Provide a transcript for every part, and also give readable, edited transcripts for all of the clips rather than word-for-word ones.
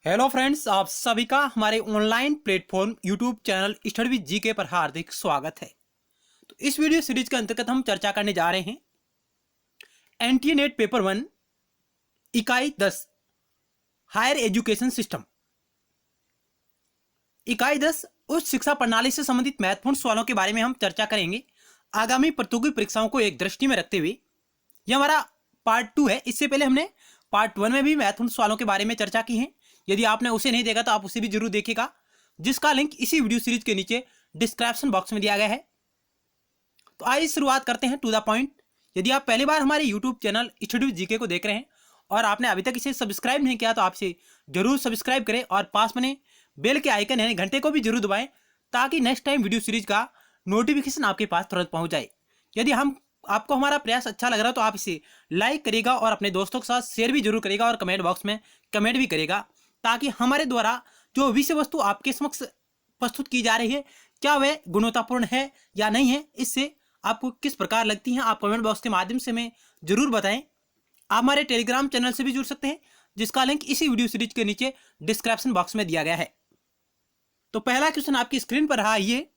Hello friends, आप सभी का हमारे online platform YouTube channel study with GK पर हार्दिक स्वागत है। तो इस वीडियो सीरीज के अंतर्गत हम चर्चा करने जा रहे हैं एनटीए नेट पेपर 1 इकाई 10 हायर एजुकेशन सिस्टम। इकाई 10 उच्च शिक्षा प्रणाली से संबंधित महत्वपूर्ण सवालों के बारे में हम चर्चा करेंगे आगामी प्रतियोगी परीक्षाओं को एक दृष्टि में रखते हुए। यह हमारा पार्ट 2 है। इससे पहले हमने पार्ट 1 में भी महत्वपूर्ण सवालों के बारे में चर्चा की है। यदि आपने उसे नहीं देखा तो आप उसे भी जरूर देखिएगा, जिसका लिंक इसी वीडियो सीरीज के नीचे डिस्क्रिप्शन बॉक्स में दिया गया है। तो आइए शुरुआत करते हैं टू द पॉइंट। यदि आप पहली बार हमारे YouTube channel study with GK को देख रहे हैं और आपने अभी तक इसे सब्सक्राइब नहीं किया तो आप इसे जरूर सब्सक्राइब करें और पास में बेल के आइकन यानी घंटे को भी जरूर दबाएं, ताकि नेक्स्ट टाइम वीडियो सीरीज का नोटिफिकेशन आपके पास तुरंत पहुंच जाए। यदि आपको हमारा प्रयास अच्छा लग रहा है तो आप इसे लाइक करेगा और अपने दोस्तों के साथ शेयर भी जरूर करेगा और कमेंट बॉक्स में कमेंट भी करेगा, ताकि हमारे द्वारा जो विषय वस्तु आपके समक्ष प्रस्तुत की जा रही है क्या वह गुणवत्तापूर्ण है या नहीं है, इससे आपको किस प्रकार लगती हैं आप कमेंट बॉक्स के माध्यम से हमें जरूर बताएं। आप हमारे टेलीग्राम चैनल से भी जुड़ सकते हैं, जिसका लिंक इसी वीडियो सीरीज के नीचे डिस्क्रिप्शन बॉक्स में दिया गया है। तो पहला क्वेश्चन आपकी स्क्रीन पर रहा, ये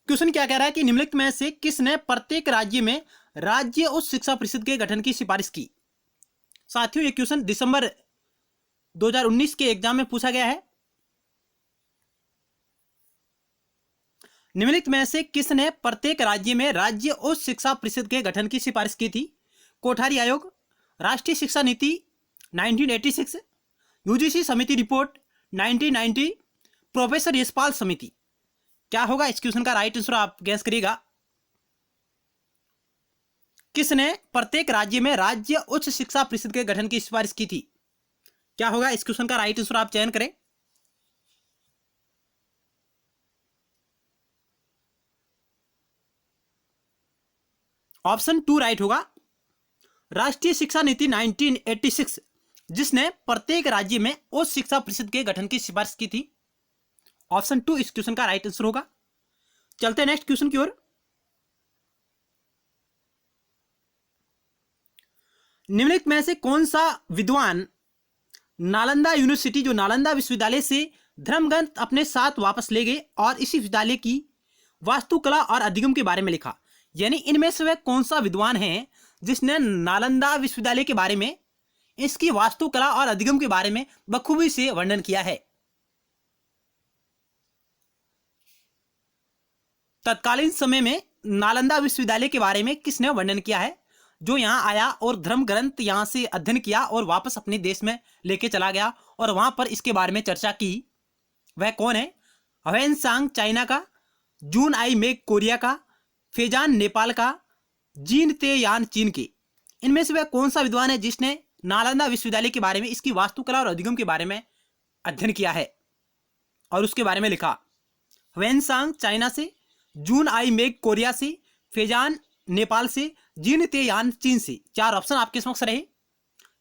क्वेश्चन क्या कह रहा है कि निम्नलिखित में से किसने प्रत्येक राज्य में राज्य उच्च शिक्षा परिषद के गठन की सिफारिश की। साथियों, ये क्वेश्चन दिसंबर 2019 के एग्जाम में पूछा गया है। निम्नलिखित में से किसने प्रत्येक राज्य में राज्य उच्च शिक्षा परिषद के गठन की सिफारिश की थी। कोठारी आयोग, राष्ट्रीय शिक्षा नीति 1986, यूजीसी समिति रिपोर्ट 1990, प्रोफेसर यशपाल समिति। क्या होगा इस क्वेश्चन का राइट आंसर, आप गैस करिएगा। किसने प्रत्येक राज्य में राज्य उच्च शिक्षा परिषद के गठन की सिफारिश की थी। क्या होगा इस क्वेश्चन का राइट आंसर, आप चयन करें। ऑप्शन 2 राइट होगा, राष्ट्रीय शिक्षा नीति 1986, जिसने प्रत्येक राज्य में उच्च शिक्षा परिषद के गठन की सिफारिश की थी। ऑप्शन 2 इस क्वेश्चन का राइट आंसर होगा। चलते हैं नेक्स्ट क्वेश्चन की ओर। निम्नलिखित में से कौन सा विद्वान नालंदा यूनिवर्सिटी, जो नालंदा विश्वविद्यालय से धर्मग्रंथ अपने साथ वापस ले गए और इसी विद्यालय की वास्तुकला और अधिगम के बारे में लिखा। यानी इनमें से वह कौन सा विद्वान है जिसने नालंदा विश्वविद्यालय के बारे में, इसकी वास्तुकला और अधिगम के बारे में बखूबी से वर्णन किया है। तत्कालीन समय में नालंदा विश्वविद्यालय के बारे में किसने वर्णन किया है, जो यहाँ आया और धर्म ग्रंथ यहाँ से अध्ययन किया और वापस अपने देश में लेके चला गया और वहां पर इसके बारे में चर्चा की, वह कौन है। ह्वेनसांग चाइना का, जून आई मेक कोरिया का, फेजान नेपाल का, जीन ते यान चीन के। इनमें से वह कौन सा विद्वान है जिसने नालंदा विश्वविद्यालय के बारे में, इसकी वास्तुकला और अधिगम के बारे में अध्ययन किया है और उसके बारे में लिखा। ह्वेनसांग चाइना से, जून आई मेक कोरिया से, फेजान नेपाल से, जीन ते यान चीन से। 4 ऑप्शन आपके समक्ष रहे।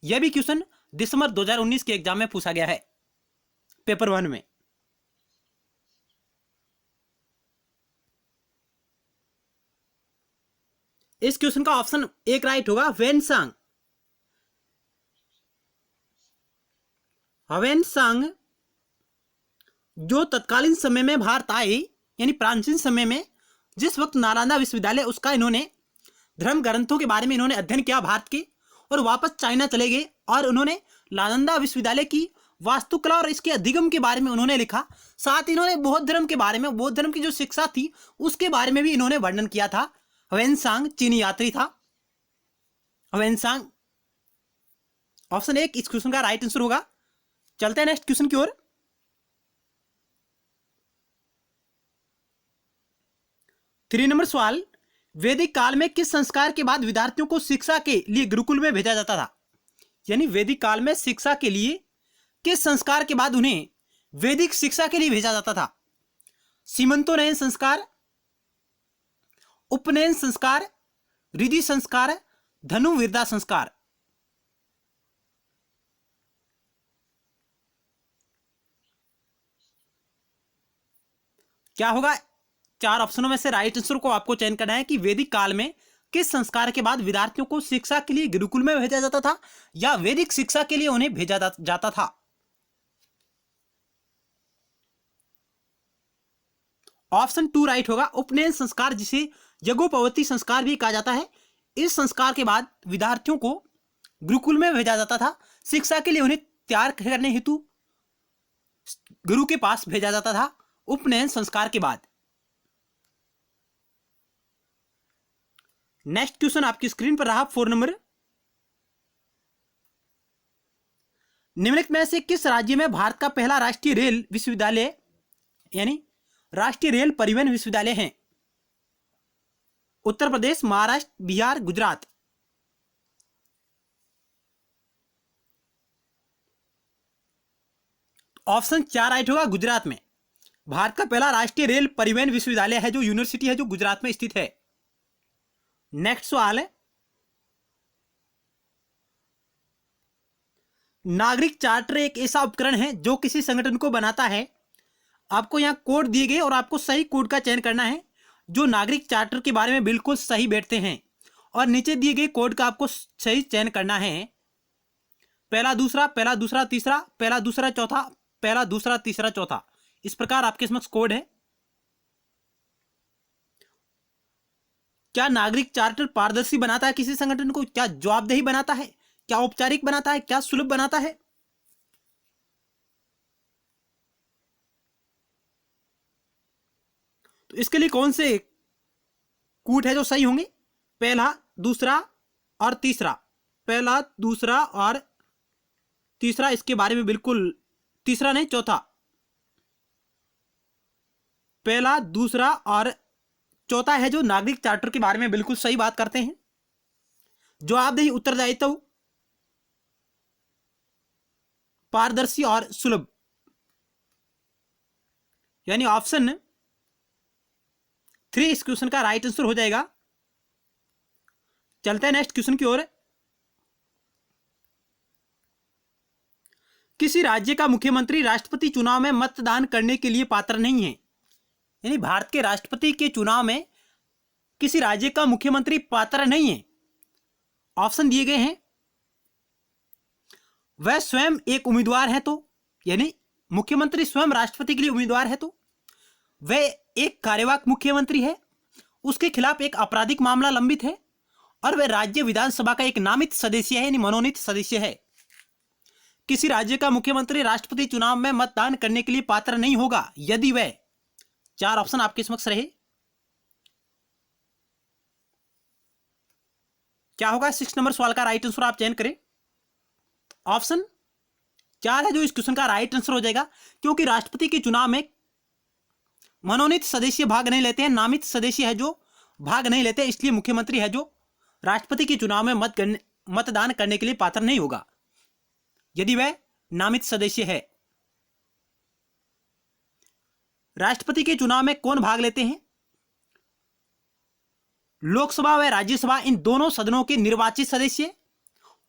यह भी क्वेश्चन दिसंबर 2019 के एग्जाम में पूछा गया है पेपर 1 में। इस क्वेश्चन का ऑप्शन 1 राइट होगा, ह्वेनसांग। ह्वेनसांग जो तत्कालीन समय में भारत आए, यानी प्राचीन समय में जिस वक्त नालंदा विश्वविद्यालय, उसका इन्होंने धर्म ग्रंथों के बारे में इन्होंने अध्ययन किया भारत के, और वापस चाइना चले गए और उन्होंने नालंदा विश्वविद्यालय की वास्तुकला और इसके अधिगम के बारे में उन्होंने लिखा। साथ ही इन्होंने बौद्ध धर्म के बारे में, बौद्ध धर्म की जो शिक्षा थी उसके बारे में भी इन्होंने वर्णन किया था। ह्वेनसांग चीनी यात्री था ह्वेनसांग। ऑप्शन 1 इस क्वेश्चन का राइट आंसर होगा। चलते हैं नेक्स्ट क्वेश्चन की ओर। थ्री नंबर सवाल, वैदिक काल में किस संस्कार के बाद विद्यार्थियों को शिक्षा के लिए गुरुकुल में भेजा जाता था। यानी वैदिक काल में शिक्षा के लिए किस संस्कार के बाद उन्हें वैदिक शिक्षा के लिए भेजा जाता था। सीमंतोनयन संस्कार, उपनयन संस्कार, रिधि संस्कार, धनुर्विद्या संस्कार। क्या होगा 4 ऑप्शनों में से राइट आंसर को आपको चयन करना है कि वैदिक काल में किस संस्कार के बाद विद्यार्थियों को शिक्षा के लिए गुरुकुल में भेजा जाता था या वैदिक शिक्षा के लिए उन्हें भेजा जाता था? ऑप्शन 2 राइट होगा। उपनयन संस्कार, जिसे यज्ञोपवीत संस्कार भी कहा जाता है, इस संस्कार के बाद विद्यार्थियों को गुरुकुल में भेजा जाता था। शिक्षा के लिए उन्हें तैयार करने हेतु गुरु के पास भेजा जाता था उपनयन संस्कार के बाद। नेक्स्ट क्वेश्चन आपकी स्क्रीन पर रहा 4 नंबर। निम्नलिखित में से किस राज्य में भारत का पहला राष्ट्रीय रेल विश्वविद्यालय यानी राष्ट्रीय रेल परिवहन विश्वविद्यालय है? उत्तर प्रदेश, महाराष्ट्र, बिहार, गुजरात। ऑप्शन 4 राइट होगा, गुजरात में। भारत का पहला राष्ट्रीय रेल परिवहन विश्वविद्यालय है जो यूनिवर्सिटी है जो गुजरात में स्थित है। नेक्स्ट सवाल है, नागरिक चार्टर एक ऐसा उपकरण है जो किसी संगठन को बनाता है। आपको यहां कोड दिए गए और आपको सही कोड का चयन करना है जो नागरिक चार्टर के बारे में बिल्कुल सही बैठते हैं, और नीचे दिए गए कोड का आपको सही चयन करना है। पहला दूसरा, पहला दूसरा तीसरा, पहला दूसरा चौथा, पहला दूसरा तीसरा चौथा, इस प्रकार आपके समक्ष कोड है। क्या नागरिक चार्टर पारदर्शी बनाता है किसी संगठन को? क्या जवाबदेही बनाता है? क्या औपचारिक बनाता है? क्या सुलभ बनाता है? तो इसके लिए कौन से कूट है जो सही होंगे? पहला, दूसरा और तीसरा। पहला, दूसरा और तीसरा, इसके बारे में बिल्कुल, तीसरा नहीं चौथा। पहला, दूसरा और चौथा है जो नागरिक चार्टर के बारे में बिल्कुल सही बात करते हैं। जवाबदेही, उत्तरदायित्व, पारदर्शी और सुलभ, यानी ऑप्शन 3 इस क्वेश्चन का राइट आंसर हो जाएगा। चलते हैं नेक्स्ट क्वेश्चन की ओर। किसी राज्य का मुख्यमंत्री राष्ट्रपति चुनाव में मतदान करने के लिए पात्र नहीं है। यानी भारत के राष्ट्रपति के चुनाव में किसी राज्य का मुख्यमंत्री पात्र नहीं है। ऑप्शन दिए गए हैं, वह स्वयं एक उम्मीदवार है तो, यानी मुख्यमंत्री स्वयं राष्ट्रपति के लिए उम्मीदवार है तो, वह एक कार्यवाहक मुख्यमंत्री है, उसके खिलाफ एक आपराधिक मामला लंबित है, और वह राज्य विधानसभा का एक नामित सदस्य है, यानी मनोनीत सदस्य है। किसी राज्य का मुख्यमंत्री राष्ट्रपति चुनाव में मतदान करने के लिए पात्र नहीं होगा यदि वह, 4 ऑप्शन आपके समक्ष रहे। क्या होगा 6 नंबर सवाल का राइट आंसर आप चयन करें। ऑप्शन 4 है जो इस क्वेश्चन का राइट आंसर हो जाएगा, क्योंकि राष्ट्रपति के चुनाव में मनोनीत सदस्य भाग नहीं लेते हैं, नामित सदस्य है जो भाग नहीं लेते, इसलिए मुख्यमंत्री है जो राष्ट्रपति के चुनाव में मतदान करने के लिए पात्र नहीं होगा यदि वह नामित सदस्य है। राष्ट्रपति के चुनाव में कौन भाग लेते हैं? लोकसभा व राज्यसभा, इन दोनों सदनों के निर्वाचित सदस्य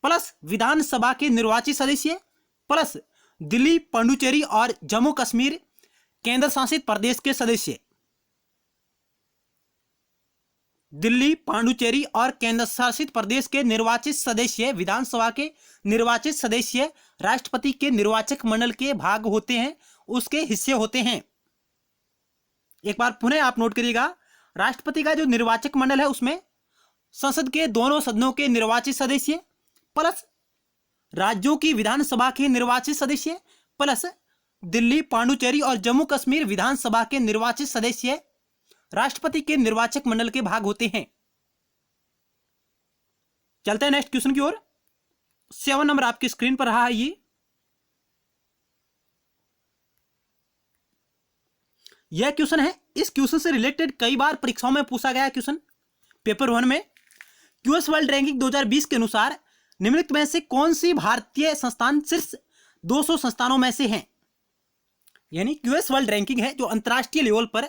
प्लस विधानसभा के निर्वाचित सदस्य प्लस दिल्ली, पुडुचेरी और जम्मू कश्मीर केंद्र शासित प्रदेश के सदस्य। दिल्ली, पुडुचेरी और केंद्र शासित प्रदेश के निर्वाचित सदस्य, विधानसभा के निर्वाचित सदस्य राष्ट्रपति के निर्वाचक मंडल के भाग होते हैं, उसके हिस्से होते हैं। एक बार पुनः आप नोट करिएगा, राष्ट्रपति का जो निर्वाचक मंडल है उसमें संसद के दोनों सदनों के निर्वाचित सदस्य प्लस राज्यों की विधानसभा के निर्वाचित सदस्य प्लस दिल्ली, पुडुचेरी और जम्मू कश्मीर विधानसभा के निर्वाचित सदस्य राष्ट्रपति के निर्वाचक मंडल के भाग होते हैं। चलते हैं नेक्स्ट क्वेश्चन की ओर। 7 नंबर आपकी स्क्रीन पर रहा है ये। यह क्वेश्चन है, इस क्वेश्चन से रिलेटेड कई बार परीक्षाओं में पूछा गया क्वेश्चन। पेपर 1 में क्यूएस वर्ल्ड रैंकिंग 2020 के अनुसार निम्नलिखित में से कौन सी भारतीय संस्थान शीर्ष 200 संस्थानों में से हैं? यानी क्यूएस वर्ल्ड रैंकिंग है जो अंतरराष्ट्रीय लेवल पर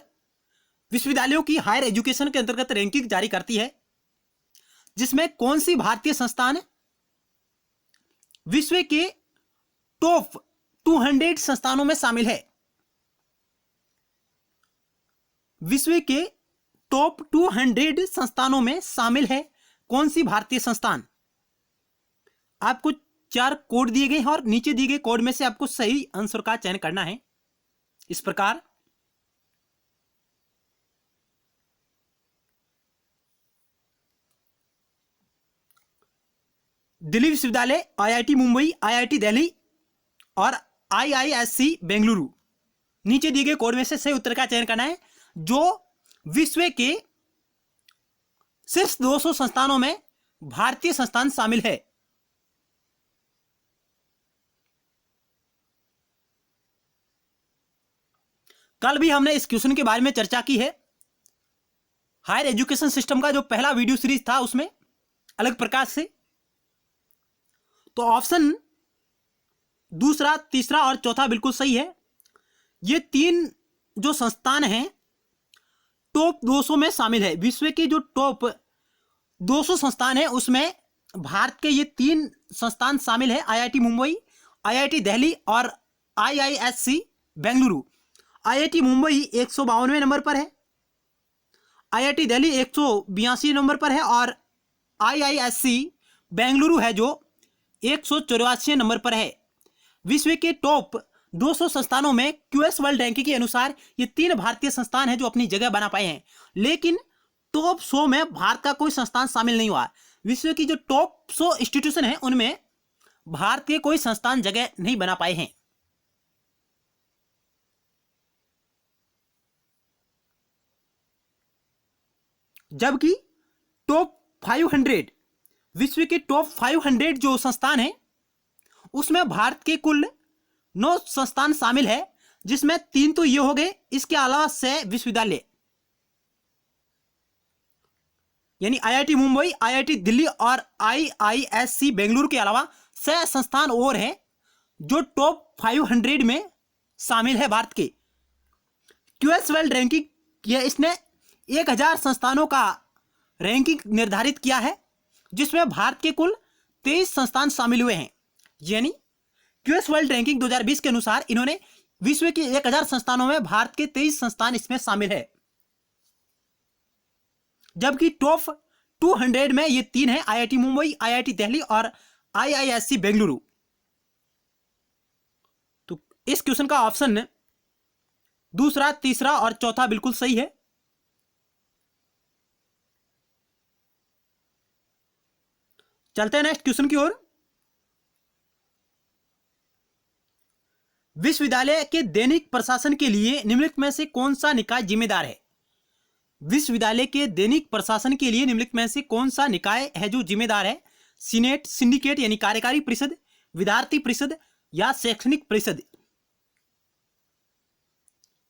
विश्वविद्यालयों की हायर एजुकेशन के अंतर्गत रैंकिंग जारी करती है, जिसमें कौन सी भारतीय संस्थान विश्व के टॉप 200 संस्थानों में शामिल है? विश्व के टॉप 200 संस्थानों में शामिल है कौन सी भारतीय संस्थान? आपको 4 कोड दिए गए हैं और नीचे दिए गए कोड में से आपको सही आंसर का चयन करना है। इस प्रकार दिल्ली विश्वविद्यालय, आईआईटी मुंबई, आईआईटी दिल्ली और आईआईएससी बेंगलुरु। नीचे दिए गए कोड में से सही उत्तर का चयन करना है जो विश्व के शीर्ष 200 संस्थानों में भारतीय संस्थान शामिल है। कल भी हमने इस क्वेश्चन के बारे में चर्चा की है। हायर एजुकेशन सिस्टम का जो पहला वीडियो सीरीज था उसमें अलग प्रकाश से। तो ऑप्शन दूसरा, तीसरा और चौथा बिल्कुल सही है। ये 3 जो संस्थान हैं टॉप 200 में शामिल है। विश्व के जो टॉप 200 संस्थान है उसमें भारत के ये 3 संस्थान शामिल है। आईआईटी मुंबई, आईआईटी दिल्ली और आईआईएससी बेंगलुरु। आईआईटी मुंबई 152वें नंबर पर है, आईआईटी दिल्ली 182 नंबर पर है और आईआईएससी बेंगलुरु है जो 184 नंबर पर है। विश्व के टॉप 200 संस्थानों में क्यूएस वर्ल्ड रैंकिंग के अनुसार ये 3 भारतीय संस्थान हैं जो अपनी जगह बना पाए हैं, लेकिन टॉप 100 में भारत का कोई संस्थान शामिल नहीं हुआ। विश्व की जो टॉप 100 इंस्टीट्यूशन है उनमें भारत के कोई संस्थान जगह नहीं बना पाए हैं। जबकि टॉप 500, विश्व के टॉप 500 जो संस्थान हैं उसमें भारत के कुल 9 संस्थान शामिल है, जिसमें 3 तो ये हो गए, इसके अलावा 6 विश्वविद्यालय यानी आईआईटी मुंबई, आईआईटी दिल्ली और आईआईएससी बेंगलुरु के अलावा 6 संस्थान और हैं जो टॉप 500 में शामिल है भारत के। क्यूएस वर्ल्ड रैंकिंग ये इसने 1000 संस्थानों का रैंकिंग निर्धारित किया है, जिसमें भारत के कुल 23 संस्थान शामिल हुए हैं। यानी क्यूएस वर्ल्ड रैंकिंग 2020 के अनुसार इन्होंने विश्व के 1000 संस्थानों में भारत के 23 संस्थान इसमें शामिल है। जबकि टॉप 200 में ये 3 हैं, आईआईटी मुंबई, आईआईटी दिल्ली और आईआईएससी बेंगलुरु। तो इस क्वेश्चन का ऑप्शन दूसरा, तीसरा और चौथा बिल्कुल सही है। चलते हैं नेक्स्ट क्वेश्चन की ओर। विश्वविद्यालय के दैनिक प्रशासन के लिए निम्नलिखित में से कौन सा निकाय जिम्मेदार है? विश्वविद्यालय के दैनिक प्रशासन के लिए निम्नलिखित में से कौन सा निकाय है जो जिम्मेदार है? सीनेट, सिंडिकेट यानी कार्यकारी परिषद, विद्यार्थी परिषद या शैक्षणिक परिषद?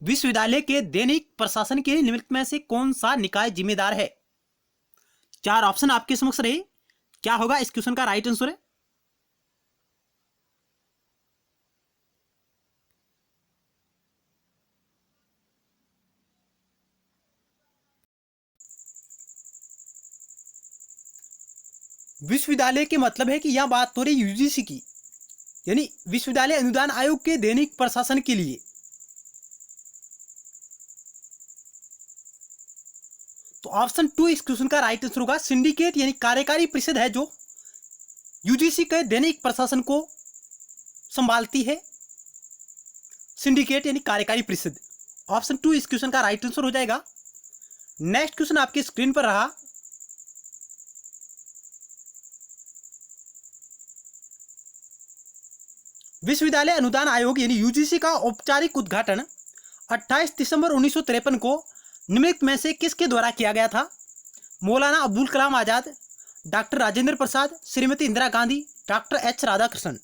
विश्वविद्यालय के दैनिक प्रशासन के लिए निम्नलिखित में से कौन सा निकाय जिम्मेदार है? 4 ऑप्शन आपके समक्ष रहे। क्या होगा इस क्वेश्चन का राइट आंसर है? विश्वविद्यालय के मतलब है कि यह बात हो रही यूजीसी की, यानी विश्वविद्यालय अनुदान आयोग के दैनिक प्रशासन के लिए। तो ऑप्शन 2 इस क्वेश्चन का राइट आंसर होगा। सिंडिकेट यानी कार्यकारी परिषद है जो यूजीसी के दैनिक प्रशासन को संभालती है। सिंडिकेट यानी कार्यकारी परिषद। ऑप्शन 2 इस क्वेश्चन का राइट आंसर हो जाएगा। नेक्स्ट क्वेश्चन आपकी स्क्रीन पर रहा। विश्वविद्यालय अनुदान आयोग यानी यूजीसी का औपचारिक उद्घाटन 28 दिसंबर 1953 को निम्नलिखित में से किसके द्वारा किया गया था? मौलाना Abdul Kalam Azad, doctor Rajendra Prasad, Shrimati Indira Gandhi, doctor H Radhakrishnan?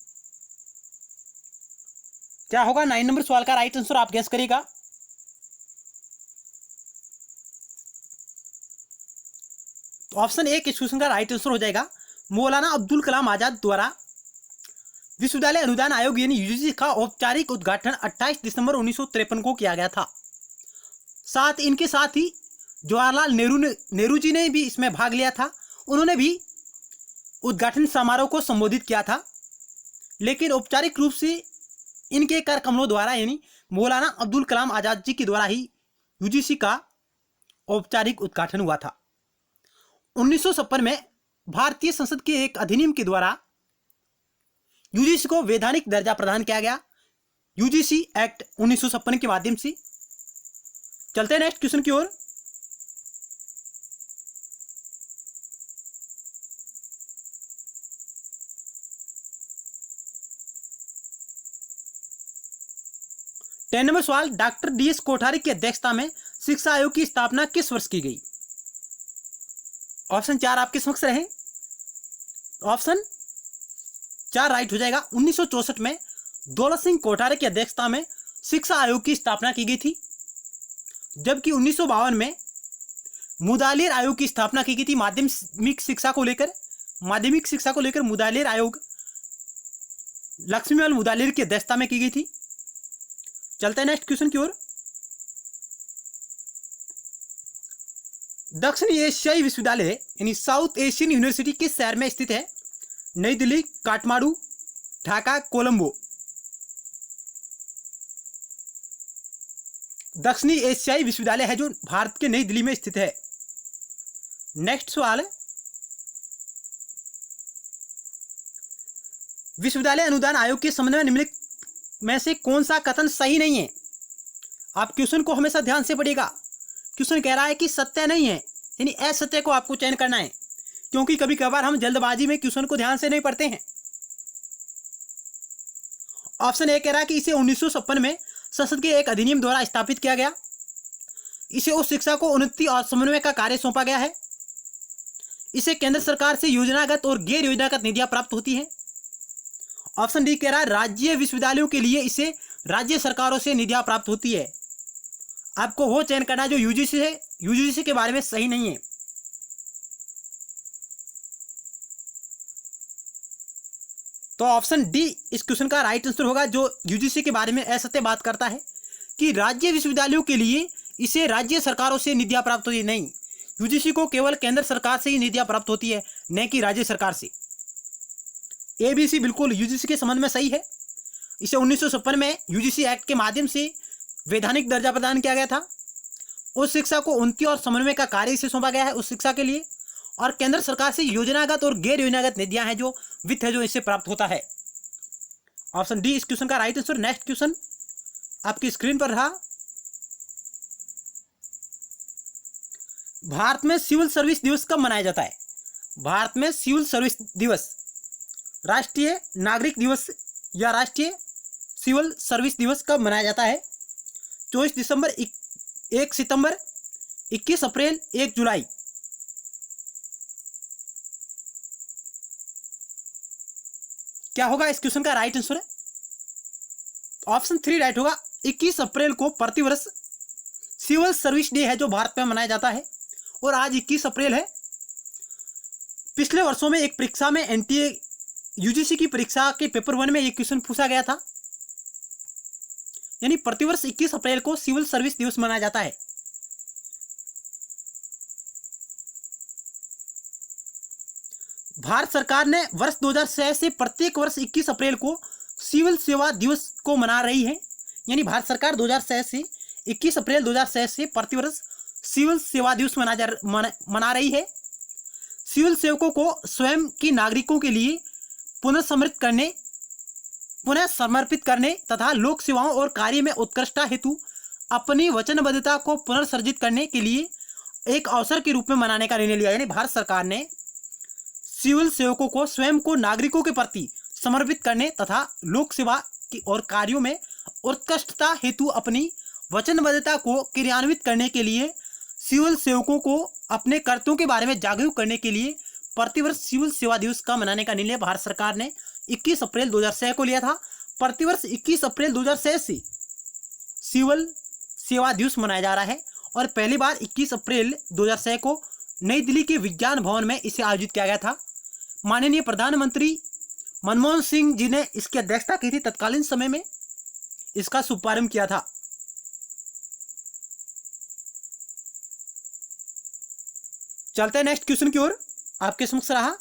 क्या होगा 9 नंबर सवाल का राइट आंसर? आप गेस करिएगा। तो ऑप्शन 1 इस क्वेश्चन का राइट आंसर हो जाएगा। मौलाना अब्दुल कलाम आजाद द्वारा विश्वविद्यालय अनुदान आयोग यानी यूजीसी का औपचारिक उद्घाटन 28 दिसंबर 1953 को किया गया था। इनके साथ ही जवाहरलाल नेहरू जी ने भी इसमें भाग लिया था। उन्होंने भी उद्घाटन समारोह को संबोधित किया था, लेकिन औपचारिक रूप से इनके कर कमलों द्वारा यानी मौलाना अब्दुल कलाम आजाद जी के द्वारा ही यूजीसी का औपचारिक उद्घाटन हुआ था। 1956 में भारतीय संसद के एक अधिनियम के द्वारा यूजीसी को वैधानिक दर्जा प्रदान किया गया, यूजीसी एक्ट 1956 के माध्यम से। चलते हैं नेक्स्ट क्वेश्चन की ओर। टेन नंबर सवाल, डॉक्टर डीएस कोठारी की अध्यक्षता में शिक्षा आयोग की स्थापना किस वर्ष की गई? ऑप्शन 4 आपके समक्ष रहे। ऑप्शन 4 राइट हो जाएगा। 1964 में दौलत सिंह कोठारी की अध्यक्षता में शिक्षा आयोग की स्थापना की गई थी, जबकि 1952 में मुदालिर आयोग की स्थापना की गई थी। माध्यमिक शिक्षा को लेकर मुदालिर आयोग लक्ष्मीलाल मुदालिर की अध्यक्षता में की गई थी। चलते हैं नेक्स्ट क्वेश्चन की ओर। दक्षिणी एशियाई विश्वविद्यालय यानी साउथ एशियन यूनिवर्सिटी किस शहर में स्थित है? नई दिल्ली, काठमांडू, ढाका, कोलंबो। दक्षिणी एशियाई विश्वविद्यालय है जो भारत के नई दिल्ली में स्थित है। नेक्स्ट सवाल है, विश्वविद्यालय अनुदान आयोग के संबंध में निम्नलिखित में से कौन सा कथन सही नहीं है? आप क्वेश्चन को हमेशा ध्यान से पढ़िएगा। क्वेश्चन कह रहा है कि सत्य नहीं है, यानी असत्य को आपको चयन करना है, क्योंकि कभी कभार हम जल्दबाजी में क्वेश्चन को ध्यान से नहीं पढ़ते हैं। ऑप्शन ए कह रहा है कि इसे 1956 में संसद के एक अधिनियम द्वारा स्थापित किया गया। इसे उस शिक्षा को उन्नति और समन्वय का कार्य सौंपा गया है। इसे केंद्र सरकार से योजनागत और गैर योजनागत निधियां प्राप्त होती हैं। ऑप्शन डी कह रहा है राज्य विश्वविद्यालयों के लिए इसे राज्य सरकारों से निधियां प्राप्त होती है। आपको वो चयन करना है जो यूजीसी के बारे में सही नहीं है। तो ऑप्शन डी इस क्वेश्चन का राइट आंसर होगा, जो यूजीसी के बारे में असत्य बात करता है कि राज्य विश्वविद्यालयों के लिए इसे राज्य सरकारों से निधियां प्राप्त होती है। नहीं, यूजीसी को केवल केंद्र सरकार से ही निधियां प्राप्त होती है, न कि राज्य सरकार से। एबीसी बिल्कुल यूजीसी के संबंध में सही है। इसे 1956 में यूजीसी एक्ट के माध्यम से वैधानिक दर्जा प्रदान किया गया था। उस शिक्षा को उन्नति और समन्वय का कार्य से सौंपा गया है उस शिक्षा के लिए, और केंद्र सरकार से योजनागत और गैर योजनागत निधियां हैं जो वित्त है जो इससे प्राप्त होता है। ऑप्शन डी इस क्वेश्चन का राइट आंसर। नेक्स्ट क्वेश्चन आपकी स्क्रीन पर रहा। भारत में सिविल सर्विस दिवस कब मनाया जाता है? भारत में सिविल सर्विस दिवस राष्ट्रीय नागरिक दिवस या राष्ट्रीय सिविल सर्विस दिवस कब मनाया जाता है? 24 दिसंबर, 1 सितंबर, 21 अप्रैल, 1 जुलाई। क्या होगा इस क्वेश्चन का राइट आंसर? ऑप्शन 3 राइट होगा। 21 अप्रैल को प्रतिवर्ष सिविल सर्विस डे है जो भारत में मनाया जाता है, और आज 21 अप्रैल है। पिछले वर्षों में एक परीक्षा में एनटीए यूजीसी की परीक्षा के पेपर 1 में एक क्वेश्चन पूछा गया था, यानी प्रतिवर्ष 21 अप्रैल को सिविल सर्विस दिवस मनाया जाता है। भारत सरकार ने वर्ष 2006 से प्रत्येक वर्ष 21 अप्रैल को सिविल सेवा दिवस को मना रही है, यानी भारत सरकार 2006 से 21 अप्रैल 2006 से प्रतिवर्ष सिविल सेवा दिवस मना रही है। सिविल सेवकों को स्वयं की नागरिकों के लिए पुनः समर्पित करने तथा लोक सेवाओं और कार्य में उत्कृष्टता हेतु अपनी वचनबद्धता को पुनर्सर्जित करने के लिए एक अवसर के रूप में मनाने का निर्णय लिया। यानी भारत सरकार ने सिविल सेवकों को स्वयं को नागरिकों के प्रति समर्पित करने तथा लोक सेवा की और कार्यों में उत्कृष्टता हेतु अपनी वचनबद्धता को क्रियान्वित करने के लिए सिविल सेवकों को अपने कर्तव्यों के बारे में जागरूक करने के लिए प्रतिवर्ष सिविल सेवा दिवस का मनाने का निर्णय भारत सरकार ने 21 अप्रैल 2006 को लिया था। प्रतिवर्ष 21 अप्रैल 2006 से सिविल सेवा दिवस मनाया जा रहा है, और पहली बार 21 अप्रैल 2006 को नई दिल्ली के विज्ञान भवन में इसे आयोजित किया गया था। माननीय प्रधानमंत्री मनमोहन सिंह जी ने इसकी अध्यक्षता की थी। तत्कालीन समय में इसका शुभारंभ किया था। चलते हैं नेक्स्ट क्वेश्चन की ओर। आपके समक्ष रहा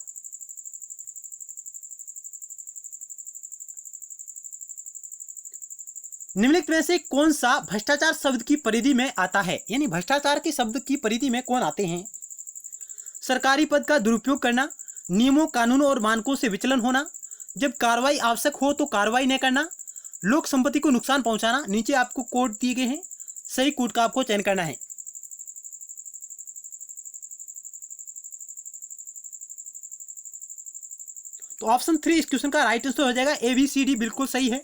निम्नलिखित में से कौन सा भ्रष्टाचार शब्द की परिधि में आता है, यानी भ्रष्टाचार के शब्द की परिधि में कौन आते हैं? सरकारी पद का दुरुपयोग करना, नियमों कानूनों और मानकों से विचलन होना, जब कार्रवाई आवश्यक हो तो कार्रवाई न करना, लोक संपत्ति को नुकसान पहुंचाना। नीचे आपको कोड दिए गए हैं, सही कोड का आपको चयन करना है। तो ऑप्शन 3 इस क्वेश्चन का राइट आंसर हो जाएगा। ABCD बिल्कुल सही है।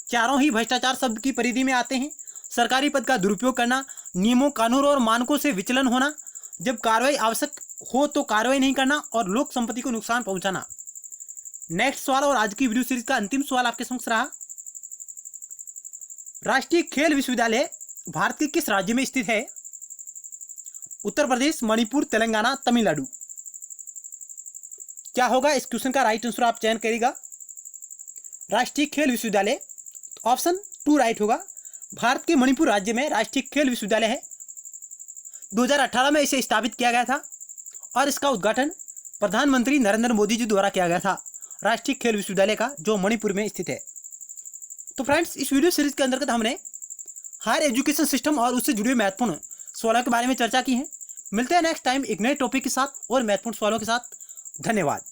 चारों ही भ्रष्टाचार शब्द की परिधि में आते हैं। सरकारी पद का दुरुपयोग करना, नियमों कानूनों और मानकों से विचलन होना, जब कार्रवाई आवश्यक हो तो कार्रवाई नहीं करना और लोक संपत्ति को नुकसान पहुंचाना। नेक्स्ट सवाल और आज की वीडियो सीरीज का अंतिम सवाल आपके समक्ष रहा। राष्ट्रीय खेल विश्वविद्यालय भारत के किस राज्य में स्थित है? उत्तर प्रदेश, मणिपुर, तेलंगाना, तमिलनाडु। क्या होगा इस क्वेश्चन का राइट आंसर आप चयन करिएगा। राष्ट्रीय खेल विश्वविद्यालय, ऑप्शन 2 राइट होगा। भारत के मणिपुर राज्य में राष्ट्रीय खेल विश्वविद्यालय है। 2018 में इसे स्थापित किया गया था और इसका उद्घाटन प्रधानमंत्री नरेंद्र मोदी जी द्वारा किया गया था, राष्ट्रीय खेल विश्वविद्यालय का, जो मणिपुर में स्थित है। तो फ्रेंड्स, इस वीडियो सीरीज के अंतर्गत हमने हायर एजुकेशन सिस्टम और उससे जुड़े महत्वपूर्ण सवालों के बारे में चर्चा की है। मिलते हैं नेक्स्ट टाइम एक नए टॉपिक के साथ और महत्वपूर्ण सवालों के साथ। धन्यवाद।